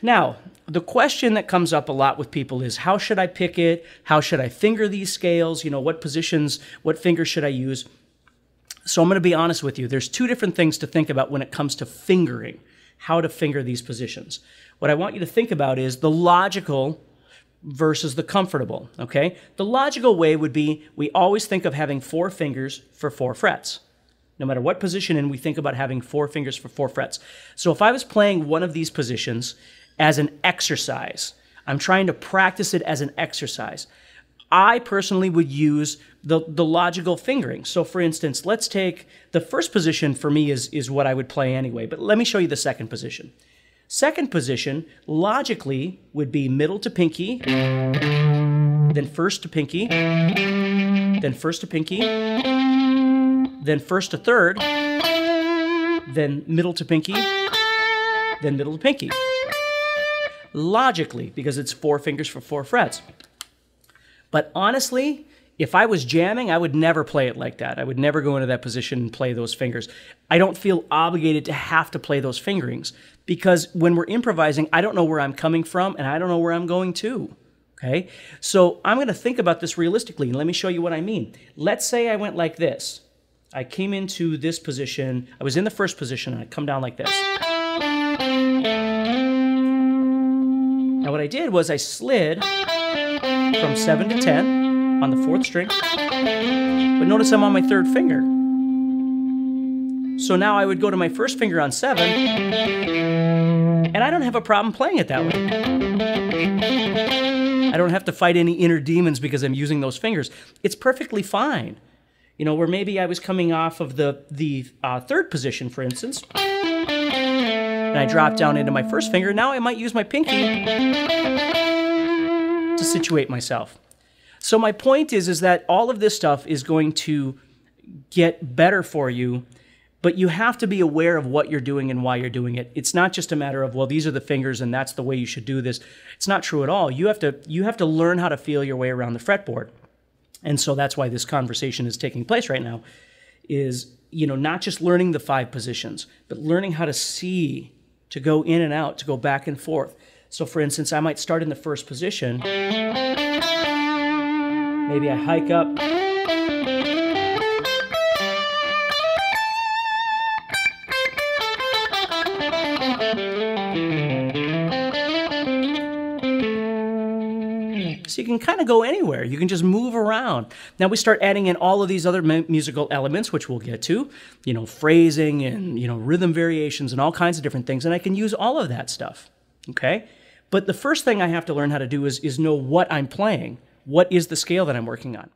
Now, the question that comes up a lot with people is, how should I pick it? How should I finger these scales? You know, what positions, what fingers should I use? So I'm going to be honest with you. There's two different things to think about when it comes to fingering, how to finger these positions. What I want you to think about is the logical versus the comfortable, okay? The logical way would be we always think of having 4 fingers for 4 frets. No matter what position, and we think about having 4 fingers for 4 frets. So if I was playing one of these positions as an exercise, I'm trying to practice it as an exercise, I personally would use the logical fingering. So for instance, let's take the first position for me is what I would play anyway, but let me show you the second position. Second position, logically, would be middle to pinky, then first to pinky, then first to pinky, then first to third, then middle to pinky, then middle to pinky. Logically, because it's 4 fingers for 4 frets. But honestly, if I was jamming, I would never play it like that. I would never go into that position and play those fingers. I don't feel obligated to have to play those fingerings because when we're improvising, I don't know where I'm coming from and I don't know where I'm going to. Okay? So I'm going to think about this realistically, and let me show you what I mean. Let's say I went like this. I came into this position. I was in the first position, and I come down like this. Now what I did was I slid from 7 to 10 on the 4th string, but notice I'm on my 3rd finger. So now I would go to my first finger on 7, and I don't have a problem playing it that way. I don't have to fight any inner demons because I'm using those fingers. It's perfectly fine. You know, where maybe I was coming off of the 3rd position, for instance, and I dropped down into my first finger. Now I might use my pinky to situate myself. So my point is that all of this stuff is going to get better for you, but you have to be aware of what you're doing and why you're doing it. It's not just a matter of, well, these are the fingers and that's the way you should do this. It's not true at all. You have to learn how to feel your way around the fretboard. And so that's why this conversation is taking place right now, is, you know, not just learning the 5 positions, but learning how to see, to go in and out, to go back and forth. So for instance, I might start in the first position. Maybe I hike up. So you can kind of go anywhere. You can just move around. Now we start adding in all of these other musical elements, which we'll get to, you know, phrasing and, you know, rhythm variations and all kinds of different things. And I can use all of that stuff, okay? But the first thing I have to learn how to do is know what I'm playing. What is the scale that I'm working on?